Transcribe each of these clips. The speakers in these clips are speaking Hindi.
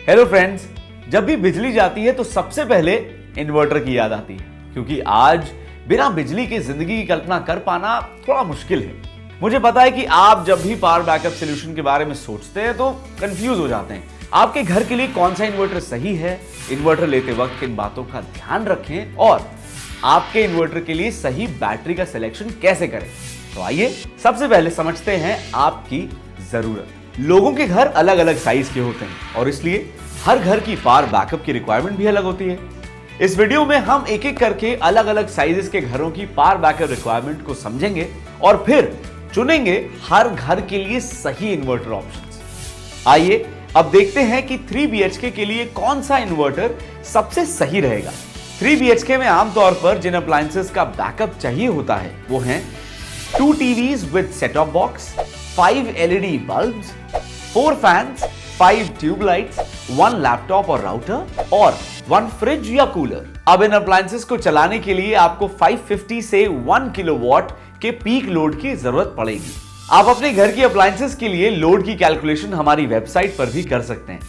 हेलो फ्रेंड्स, जब भी बिजली जाती है तो सबसे पहले इन्वर्टर की याद आती है, क्योंकि आज बिना बिजली के जिंदगी की कल्पना कर पाना थोड़ा मुश्किल है। मुझे पता है कि आप जब भी पावर बैकअप सॉल्यूशन के बारे में सोचते हैं तो कंफ्यूज हो जाते हैं। आपके घर के लिए कौन सा इन्वर्टर सही है, इन्वर्टर लेते वक्त किन बातों का ध्यान रखें और आपके इन्वर्टर के लिए सही बैटरी का सिलेक्शन कैसे करें। तो आइए सबसे पहले समझते हैं आपकी जरूरत। लोगों के घर अलग अलग साइज के होते हैं और इसलिए हर घर की पावर बैकअप की रिक्वायरमेंट भी अलग होती है। इस वीडियो में हम एक एक करके अलग अलग साइजेस के घरों की पावर बैकअप रिक्वायरमेंट को समझेंगे और फिर चुनेंगे हर घर के लिए सही इन्वर्टर ऑप्शंस। आइए अब देखते हैं कि 3 BHK के लिए कौन सा इन्वर्टर सबसे सही रहेगा। 3 BHK में आमतौर पर जिन अप्लायंसेस का बैकअप चाहिए होता है वो हैं 2 TVs with set-top box, 5 LED bulbs, 4 fans, 5 tube lights, 1 laptop और राउटर और 1 फ्रिज या कूलर। अब इन अप्लायंसेस को चलाने के लिए आपको 550 से 1 किलोवाट के पीक लोड की जरूरत पड़ेगी। आप अपने घर की अप्लायंसेस के लिए लोड की कैलकुलेशन हमारी वेबसाइट पर भी कर सकते हैं।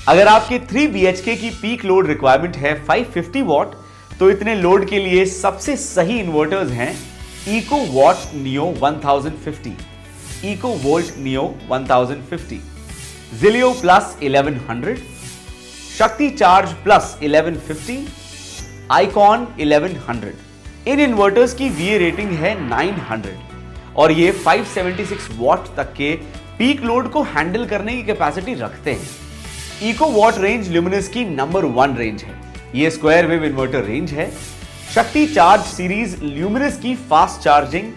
अगर आपके 3 BHK की पीक लोड रिक्वायरमेंट है 550 वॉट, तो इतने लोड के लिए सबसे सही इन्वर्टर्स हैं EcoVault Neo 1050, EcoVolt Neo 1050, Zilio Plus 1100, Shakti Charge Plus 1150, Icon 1100। इन इन्वर्टर्स की VA रेटिंग है 900 और ये 576 वॉट तक के पीक लोड को हैंडल करने की कैपेसिटी रखते हैं। EcoVault रेंज ल्यूमिनस की नंबर 1 रेंज है। ये स्क्वायर वेव इन्वर्टर रेंज है। शक्ति चार्ज सीरीज ल्यूमिनस की fast charging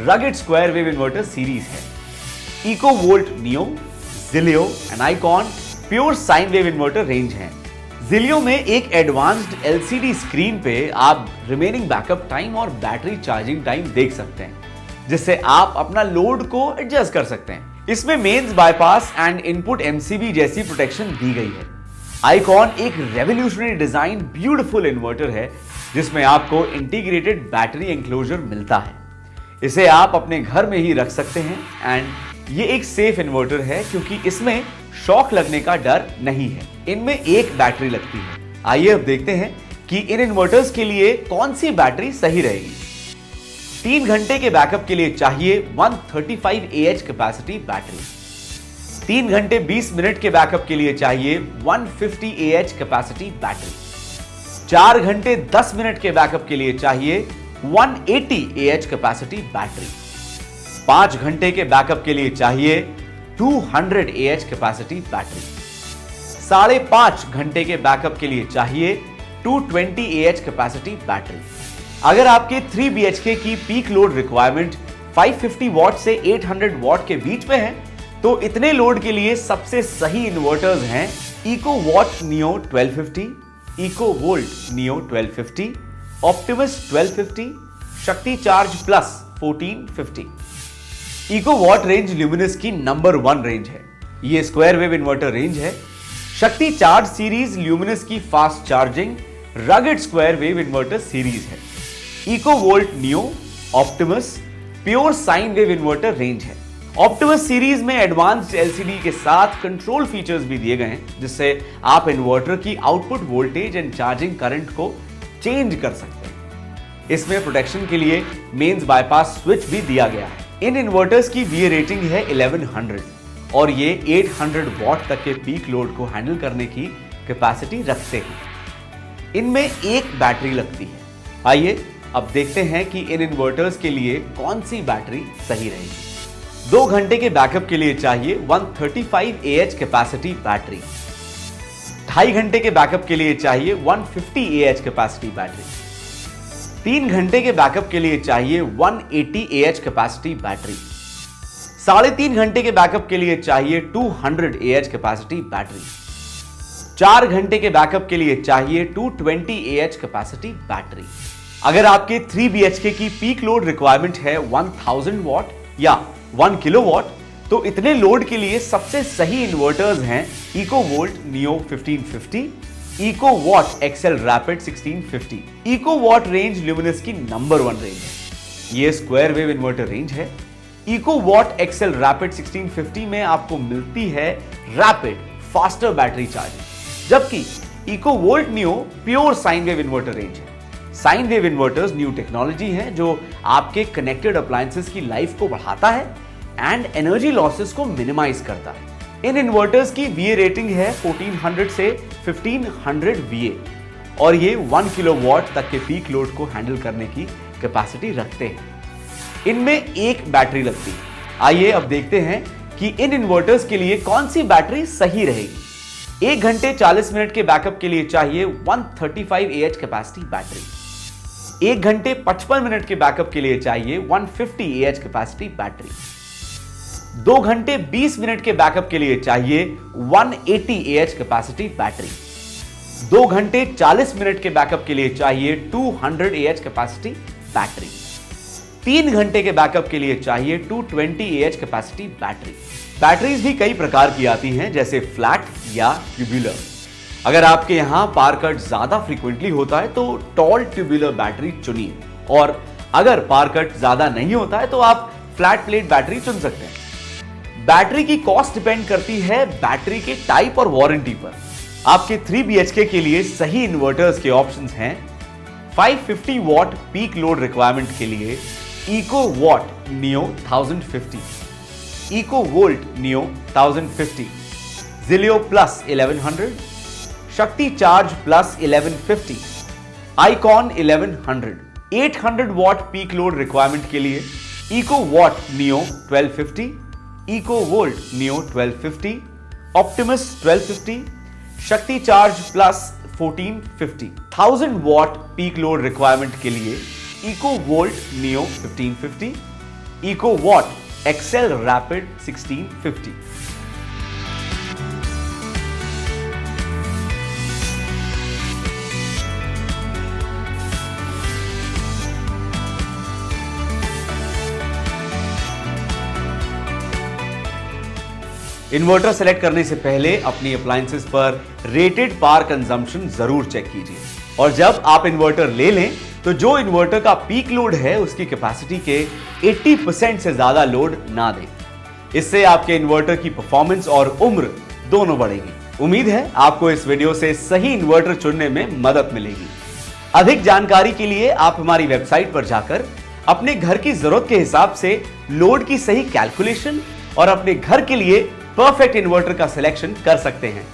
rugged square wave inverter series है। EcoVolt Neo, Zilio and Icon pure sine wave inverter range है। Zilio में एक एडवांस्ड LCD स्क्रीन पे आप रिमेनिंग बैकअप टाइम और बैटरी चार्जिंग टाइम देख सकते हैं, जिससे आप अपना लोड को एडजस्ट कर सकते हैं। इसमें mains bypass and input MCB जैसी प्रोटेक्शन दी गई है। Icon एक रेवोल्यूशनरी डिजाइन ब्यूटीफुल इन्वर्टर है जिसमें आपको इंटीग्रेटेड बैटरी एंक्लोजर मिलता है। इसे आप अपने घर में ही रख सकते हैं एंड ये एक सेफ इन्वर्टर है क्योंकि इसमें शॉक लगने का डर नहीं है। इनमें एक बैटरी लगती है। आइए अब देखते हैं कि इन इन्वर्टर्स के लिए कौन सी बैटरी सही रहेगी। 3 घंटे के बैकअप के लिए चाहिए 135 AH कैपेसिटी बैटरी। 3 घंटे 20 मिनट के बैकअप के लिए चाहिए 150 AH कैपेसिटी बैटरी। 4 घंटे 10 मिनट के बैकअप के लिए चाहिए 180 AH कैपेसिटी बैटरी। 5 घंटे के बैकअप के लिए चाहिए 200 AH कैपेसिटी बैटरी। 5.5 घंटे के बैकअप के लिए चाहिए 220 AH कैपेसिटी बैटरी। अगर आपके 3 BHK की पीक लोड रिक्वायरमेंट 550 वॉट से 800 वॉट के बीच में है, तो इतने लोड के लिए सबसे सही इन्वर्टर्स हैं EcoVault Neo 1250, EcoVolt Neo 1250, Optimus 1250, Shakti charge plus 1450। EcoVault range luminous की नंबर 1 रेंज है। ये स्क्वायर वेव इन्वर्टर रेंज है। शक्ति चार्ज सीरीज ल्यूमिनस की fast charging rugged square wave inverter series है। EcoVolt Neo, Optimus pure sine wave inverter range है। Optimus सीरीज में एडवांस्ड LCD के साथ कंट्रोल फीचर्स भी दिए गए हैं, जिससे आप इन्वर्टर की output voltage and charging current को चेंज कर सकते हैं। इसमें प्रोटेक्शन के लिए मेंस बाईपास स्विच भी दिया गया है। इन इन्वर्टर्स की VA रेटिंग है 1100 और ये 800 वॉट तक के पीक लोड को हैंडल करने की कैपेसिटी रखते हैं। इनमें एक बैटरी लगती है। आइए अब देखते हैं कि इन इन्वर्टर्स के लिए कौन सी बैटरी सही रहेगी। 2 घंटे के बैकअप के लिए चाहिए 135 AH कैपेसिटी बैटरी। 2.5 घंटे के बैकअप के लिए चाहिए 150 AH कैपेसिटी बैटरी। 3 घंटे के बैकअप के लिए चाहिए 180 AH कैपेसिटी बैटरी। 3.5 घंटे के बैकअप के लिए चाहिए 200 AH कैपेसिटी बैटरी। 4 घंटे के बैकअप के लिए चाहिए 220 AH कैपेसिटी बैटरी। अगर आपके 3 BHK की पीक लोड रिक्वायरमेंट है 1000 वॉट या 1 किलोवाट, तो इतने लोड के लिए सबसे सही इन्वर्टर्स हैं EcoVolt Neo 1550, EcoVault XL Rapid 1650। EcoVault range luminous की नंबर 1 रेंज है। ये स्क्वायर वेव इन्वर्टर रेंज है। EcoVault XL Rapid 1650 में आपको मिलती है रैपिड फास्टर बैटरी चार्जिंग। जबकि Ecovolt Neo pure sine wave inverter range है। Sine wave inverters new technology है जो आपके कनेक्टेड अप्लायंसेस की लाइफ को बढ़ाता है एंड एनर्जी लॉसेस को मिनिमाइज करता है। इन इन्वर्टर्स की VA रेटिंग है 1400 से 1500 VA और ये 1 किलोवाट तक के पीक लोड को हैंडल करने की कैपेसिटी रखते हैं। इनमें एक बैटरी लगती है। आइए अब देखते हैं कि इन इन्वर्टर्स के लिए कौन सी बैटरी सही रहेगी। 1 घंटे 40 मिनट के बैकअप के लिए चाहिए 135 AH कैपेसिटी बैटरी। 1 घंटे 55 मिनट के बैकअप के लिए चाहिए 150 AH कैपेसिटी बैटरी। 2 घंटे 20 मिनट के बैकअप के लिए चाहिए 180 AH कैपेसिटी बैटरी। 2 घंटे 40 मिनट के बैकअप के लिए चाहिए 200 AH कैपेसिटी बैटरी। 3 घंटे के बैकअप के लिए चाहिए 220 AH कैपेसिटी बैटरी। बैटरीज भी कई प्रकार की आती हैं, जैसे फ्लैट या ट्यूबुलर। अगर आपके यहां पावर कट ज्यादा फ्रीक्वेंटली होता है तो टॉल ट्यूबुलर बैटरी चुनिए, और अगर पावर कट ज्यादा नहीं होता है तो आप फ्लैट प्लेट बैटरी चुन सकते हैं। बैटरी की कॉस्ट डिपेंड करती है बैटरी के टाइप और वारंटी पर। आपके 3 BHK के लिए सही इन्वर्टर्स के ऑप्शंस हैं 550 वॉट पीक लोड रिक्वायरमेंट के लिए Ecowatt Neo 1050, Ecovolt Neo 1050, Zelio Plus 1100, Shakti charge plus 1150, Icon 1100। 800 watt peak load requirement के लिए Ecowatt Neo 1250, Ecovolt Neo 1250, Optimus 1250, Shakti charge plus 1450। 1000 watt peak load requirement के लिए Ecovolt Neo 1550, Ecowatt Excel Rapid 1650। Inverter select करने से पहले अपनी अप्लायंसेस पर रेटेड पावर कंजम्पशन जरूर चेक कीजिए, और जब आप इन्वर्टर ले लें तो जो इन्वर्टर का पीक लोड है उसकी कैपेसिटी के 80% से ज्यादा लोड ना दें। इससे आपके इन्वर्टर की परफॉर्मेंस और उम्र दोनों बढ़ेगी। उम्मीद है आपको इस वीडियो से सही इन्वर्टर चुनने में मदद मिलेगी। अधिक जानकारी के लिए आप हमारी वेबसाइट पर जाकर अपने घर की जरूरत के हिसाब से लोड की सही कैलकुलेशन और अपने घर के लिए परफेक्ट इन्वर्टर का सिलेक्शन कर सकते हैं।